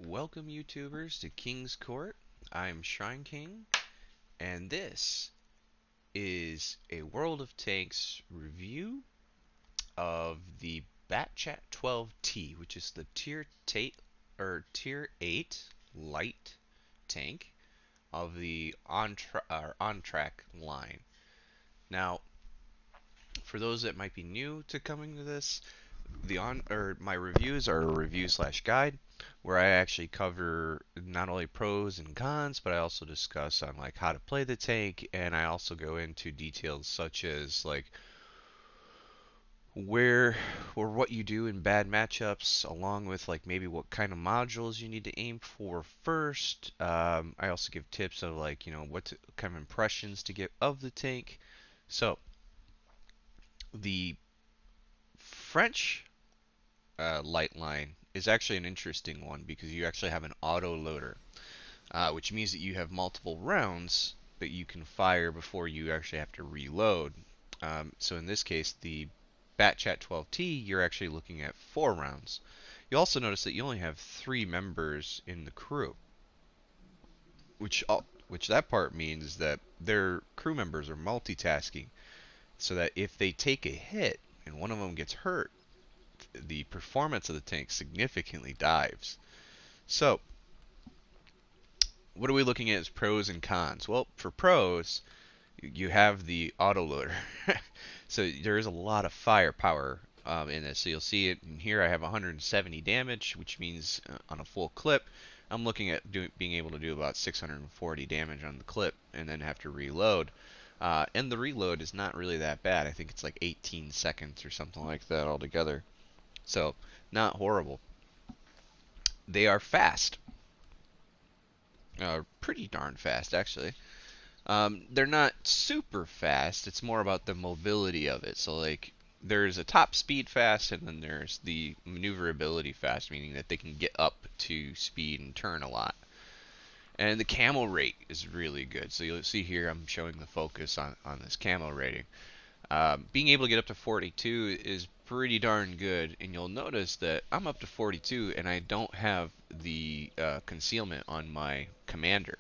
Welcome YouTubers to King's Court. I'm Shrine King, and this is a World of Tanks review of the Batchat 12T, which is the Tier 8 light tank of the on-track line. Now, for those that might be new to coming to this, my reviews are a review slash guide where I actually cover not only pros and cons, but I also discuss on like how to play the tank, and I also go into details such as like where or what you do in bad matchups, along with like maybe what kind of modules you need to aim for first. I also give tips of like kind of impressions to get of the tank. So the French light line is actually an interesting one because you actually have an auto loader, which means that you have multiple rounds that you can fire before you actually have to reload. So in this case, the Batchat 12T, you're actually looking at 4 rounds. You also notice that you only have 3 members in the crew, which that part means that their crew members are multitasking, so that if they take a hit and one of them gets hurt, the performance of the tank significantly dives. So, what are we looking at as pros and cons? Well, for pros, you have the autoloader. So there is a lot of firepower in this. So you'll see it in here. I have 170 damage, which means on a full clip, I'm looking at being able to do about 640 damage on the clip and then have to reload. And the reload is not really that bad. I think it's like 18 seconds or something like that altogether. So, not horrible. They are fast. Pretty darn fast, actually. They're not super fast. It's more about the mobility of it. So, like, there's a top speed fast, and then there's the maneuverability fast, meaning that they can get up to speed and turn a lot. And the camo rate is really good. So you'll see here I'm showing the focus on this camo rating. Being able to get up to 42 is pretty darn good, and you'll notice that I'm up to 42 and I don't have the concealment on my commander.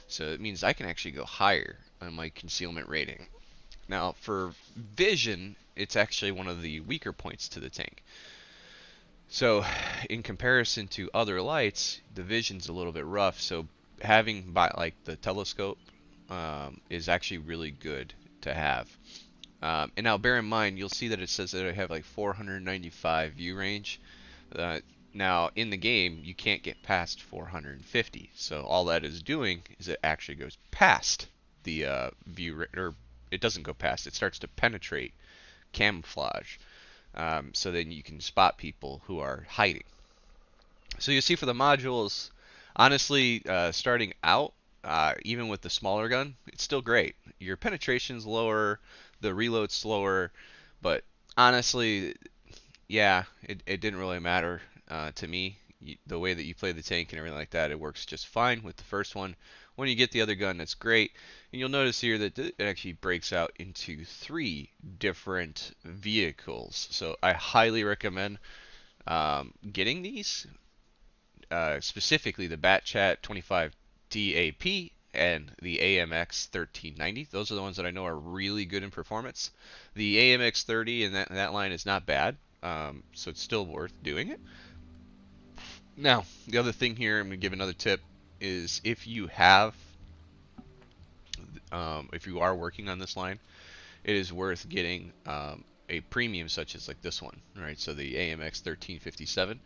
So it means I can actually go higher on my concealment rating. Now for vision, it's actually one of the weaker points to the tank. So in comparison to other lights, the vision's a little bit rough, so having like the telescope is actually really good to have. And now bear in mind, you'll see that it says that I have like 495 view range. Now in the game, you can't get past 450. So all that is doing is it actually goes past the view, or it doesn't go past. It starts to penetrate camouflage. So then you can spot people who are hiding. So you see for the modules, honestly, starting out, even with the smaller gun, it's still great. Your penetration's lower, the reload's slower, but honestly, yeah, it didn't really matter to me. The way that you play the tank and everything like that, it works just fine with the first one. When you get the other gun, that's great. And you'll notice here that it actually breaks out into 3 different vehicles. So I highly recommend getting these, specifically the Batchat 25T AP and the AMX 1390. Those are the ones that I know are really good in performance. The AMX 30 and that line is not bad, so it's still worth doing it. Now, the other thing here, I'm going to give another tip, is if you are working on this line, it is worth getting a premium such as like this one, right? So the AMX 1357.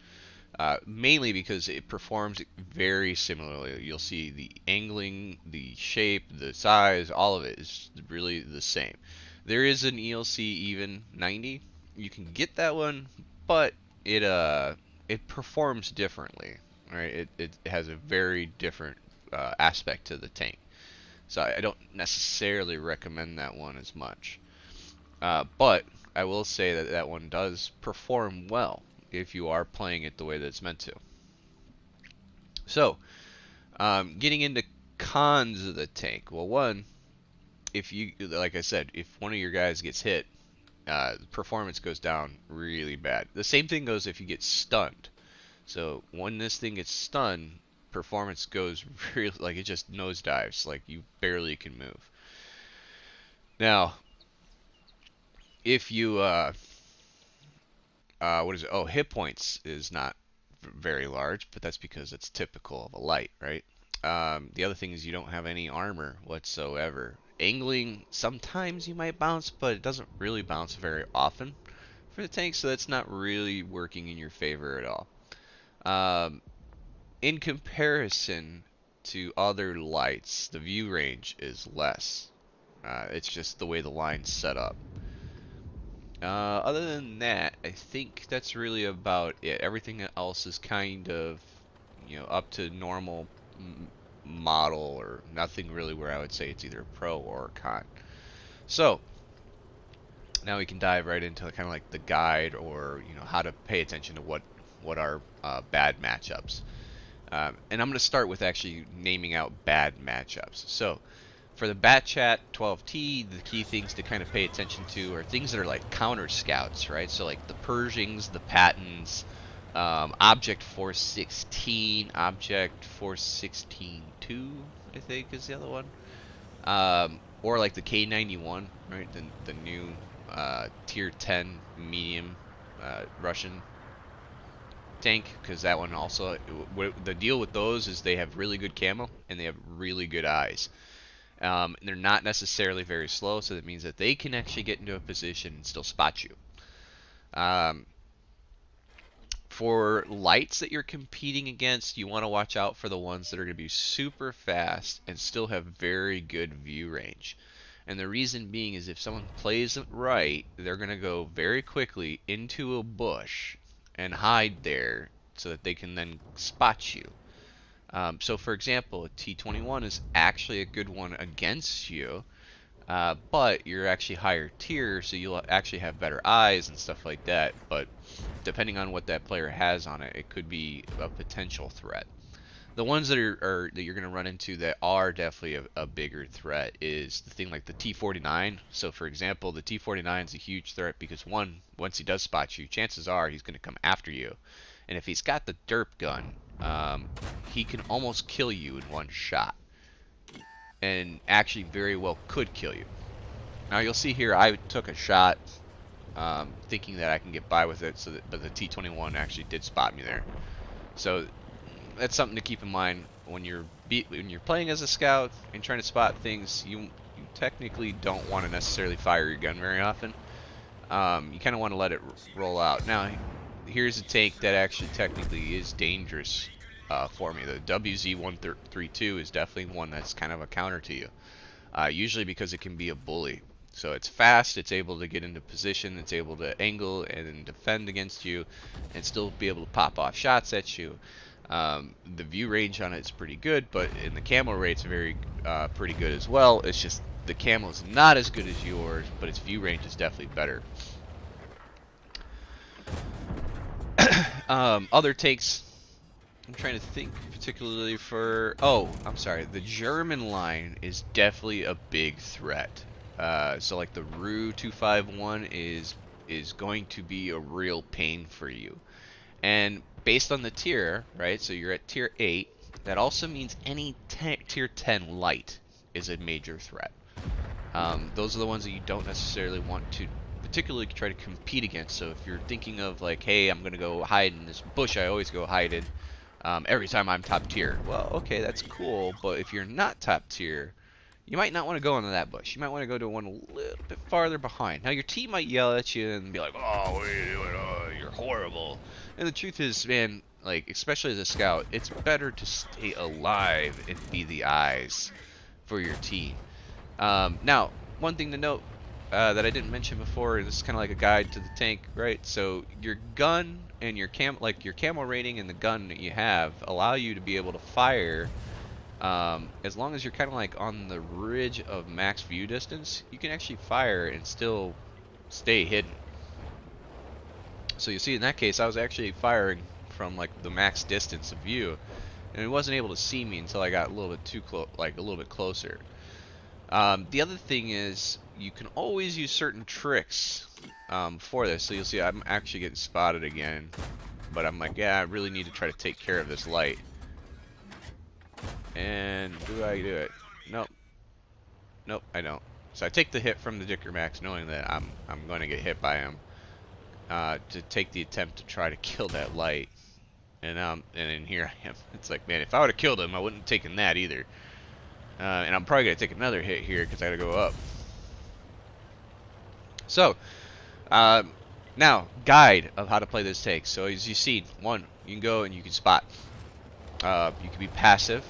Mainly because it performs very similarly. You'll see the angling, the shape, the size, all of it is really the same. There is an ELC even 90. You can get that one, but it performs differently, right? It has a very different aspect to the tank. So I don't necessarily recommend that one as much. But I will say that that one does perform well if you are playing it the way that it's meant to. So, getting into cons of the tank. Well, one, if you, like I said, if one of your guys gets hit, performance goes down really bad. The same thing goes if you get stunned. So when this thing gets stunned, performance goes really, like, it just nosedives, like you barely can move. Now, if you what is it? Oh, hit points is not very large, but that's because it's typical of a light, right? The other thing is you don't have any armor whatsoever. Angling, sometimes you might bounce, but it doesn't really bounce very often for the tank, so that's not really working in your favor at all. Um, in comparison to other lights, the view range is less. It's just the way the line's set up. Other than that, I think that's really about it. Everything else is kind of, up to normal model, or nothing really where I would say it's either a pro or a con. So now we can dive right into kind of like the guide, or how to pay attention to what are bad matchups. And I'm going to start with actually naming out bad matchups. So for the Bat Chat 12T, the key things to kind of pay attention to are things that are like counter scouts, right? So like the Pershings, the Pattons, Object 416, Object 416-2, I think is the other one. Or like the K91, right? The new tier 10 medium Russian tank, because that one also, the deal with those is they have really good camo and they have really good eyes. And they're not necessarily very slow, so that means that they can actually get into a position and still spot you. For lights that you're competing against, you want to watch out for the ones that are going to be super fast and still have very good view range. And the reason being is if someone plays it right, they're going to go very quickly into a bush and hide there so that they can then spot you. So for example, a T21 is actually a good one against you, but you're actually higher tier, so you'll actually have better eyes and stuff like that. But depending on what that player has on it, it could be a potential threat. The ones that that you're going to run into that are definitely a bigger threat is the thing like the T49. So for example, the T49 is a huge threat because once he does spot you, chances are he's going to come after you. And if he's got the derp gun, he can almost kill you in one shot. And actually very well could kill you. Now you'll see here I took a shot thinking that I can get by with it, but the T21 actually did spot me there. So that's something to keep in mind when you're playing as a scout and trying to spot things. You technically don't want to necessarily fire your gun very often. You kind of want to let it roll out. Now, here's a tank that actually technically is dangerous for me. The WZ-132 is definitely one that's kind of a counter to you. Usually because it can be a bully. So it's fast, it's able to get into position, it's able to angle and defend against you, and still be able to pop off shots at you. The view range on it is pretty good, but in the camo rate's very pretty good as well. It's just the camo is not as good as yours, but its view range is definitely better. Other takes, I'm trying to think particularly for, I'm sorry, the German line is definitely a big threat. So like the Ru 251 is going to be a real pain for you. And based on the tier, right, so you're at tier 8, that also means any tier 10 light is a major threat. Those are the ones that you don't necessarily want to particularly try to compete against. So if you're thinking of like, hey, I'm going to go hide in this bush I always go hide in every time I'm top tier. Well, okay, that's cool, but if you're not top tier, you might not want to go into that bush. You might want to go to one a little bit farther behind. Now, your team might yell at you and be like, oh, what are you doing? Oh, you're horrible. And the truth is, man, like, especially as a scout, it's better to stay alive and be the eyes for your team. Now, one thing to note that I didn't mention before, this is kind of like a guide to the tank, right? So your gun and your camo rating and the gun that you have allow you to be able to fire. As long as you're kind of like on the ridge of max view distance, you can actually fire and still stay hidden. So you see, in that case, I was actually firing from like the max distance of view, and it wasn't able to see me until I got a little bit too close, like a little bit closer. The other thing is you can always use certain tricks for this. So you'll see I'm actually getting spotted again. but I'm like, yeah, I really need to try to take care of this light. And do I do it? Nope. Nope, I don't. So I take the hit from the Dicker Max, knowing that I'm going to get hit by him, to take the attempt to try to kill that light. And then here I am. It's like, man, if I would have killed him, I wouldn't have taken that either. And I'm probably gonna take another hit here because I gotta go up. So, now guide of how to play this take. So as you see, one, you can go and you can spot. You can be passive.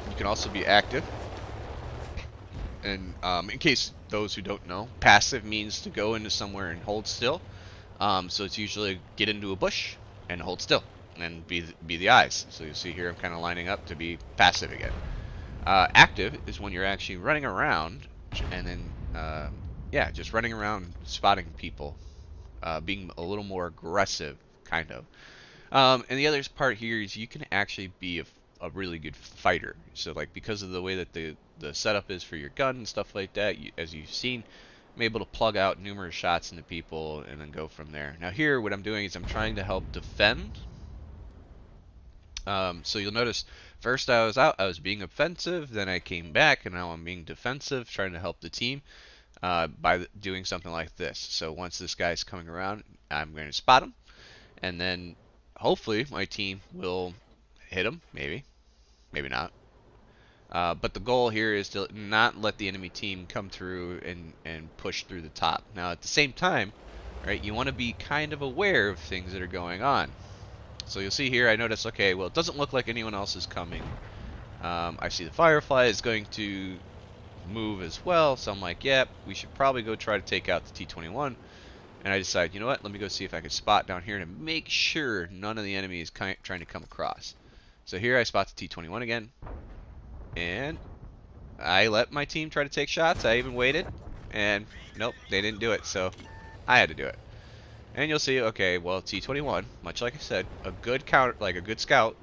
You can also be active. And in case those who don't know, passive means to go into somewhere and hold still. So it's usually get into a bush and hold still and be the eyes. So you see here I'm kind of lining up to be passive again. Active is when you're actually running around and then yeah, just running around spotting people, being a little more aggressive kind of. And the other part here is you can actually be a really good fighter. So like because of the way that the setup is for your gun and stuff like that, as you've seen, I'm able to plug out numerous shots into people and then go from there. Now here what I'm doing is I'm trying to help defend. So you'll notice first I was out, I was being offensive, then I came back, and now I'm being defensive, trying to help the team by doing something like this. So once this guy's coming around, I'm going to spot him, and then hopefully my team will hit him, maybe not. But the goal here is to not let the enemy team come through and push through the top. Now at the same time, right, you want to be kind of aware of things that are going on. So you'll see here, I notice, okay, well, it doesn't look like anyone else is coming. I see the Firefly is going to move as well, so I'm like, yep, we should probably go try to take out the T-21. And I decide, you know what, let me go see if I can spot down here to make sure none of the enemy is trying to come across. So here I spot the T-21 again, and I let my team try to take shots. I even waited, and nope, they didn't do it, so I had to do it. And you'll see, okay, well, T-21, much like I said, a good counter, like a good scout,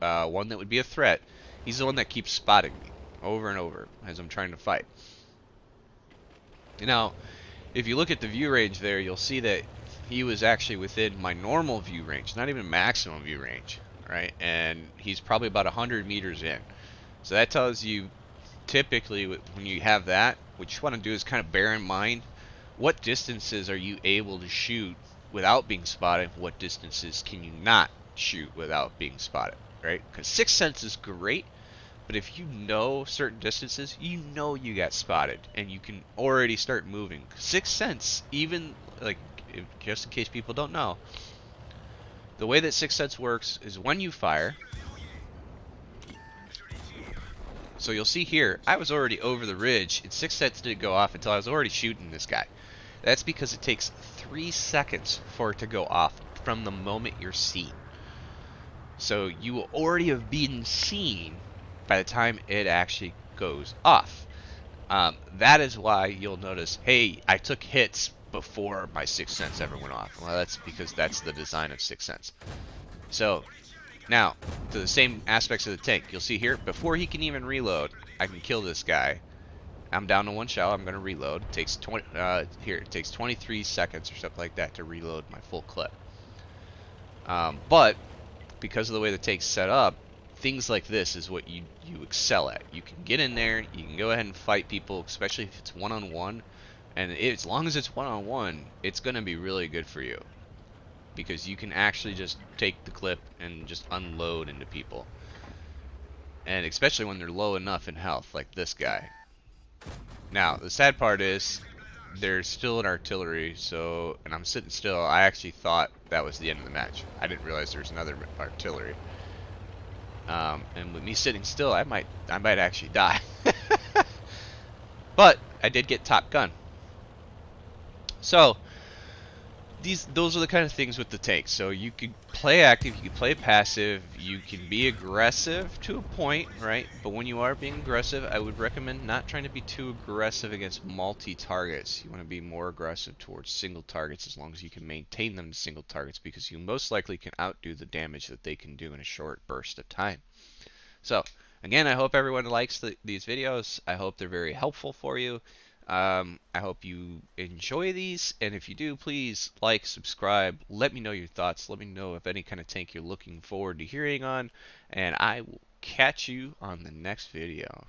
one that would be a threat. He's the one that keeps spotting me over and over as I'm trying to fight. Now, if you look at the view range there, you'll see that he was actually within my normal view range, not even maximum view range, right? And he's probably about 100 meters in. So that tells you, typically, when you have that, what you want to do is kind of bear in mind what distances are you able to shoot without being spotted, what distances can you not shoot without being spotted, right? Because Sixth Sense is great, but if you know certain distances, you know you got spotted, and you can already start moving. Sixth Sense, even, like, just in case people don't know, the way that Sixth Sense works is when you fire, so you'll see here, I was already over the ridge, and Sixth Sense didn't go off until I was already shooting this guy. That's because it takes 3 seconds for it to go off from the moment you're seen. So you will already have been seen by the time it actually goes off. That is why you'll notice, hey, I took hits before my Sixth Sense ever went off. Well, that's because that's the design of Sixth Sense. So, now, to the same aspects of the tank, you'll see here, before he can even reload, I can kill this guy. I'm down to 1 shell. I'm going to reload. It takes it takes 23 seconds or something like that to reload my full clip. But because of the way the tank's set up, things like this is what you excel at. You can get in there. You can go ahead and fight people, especially if it's one-on-one. And as long as it's one-on-one, it's going to be really good for you, because you can actually just take the clip and just unload into people. And especially when they're low enough in health, like this guy. Now, the sad part is, there's still an artillery, so, and I'm sitting still. I actually thought that was the end of the match. I didn't realize there's another artillery. And with me sitting still, I might actually die. But I did get Top Gun. So, those are the kind of things with the tank. So you could play active, you could play passive, you can be aggressive to a point, right? But when you are being aggressive, I would recommend not trying to be too aggressive against multi-targets. You want to be more aggressive towards single targets, as long as you can maintain them to single targets, because you most likely can outdo the damage that they can do in a short burst of time. So, again, I hope everyone likes these videos. I hope they're very helpful for you. I hope you enjoy these, and if you do, please like, subscribe, let me know your thoughts, let me know if any kind of tank you're looking forward to hearing on, and I will catch you on the next video.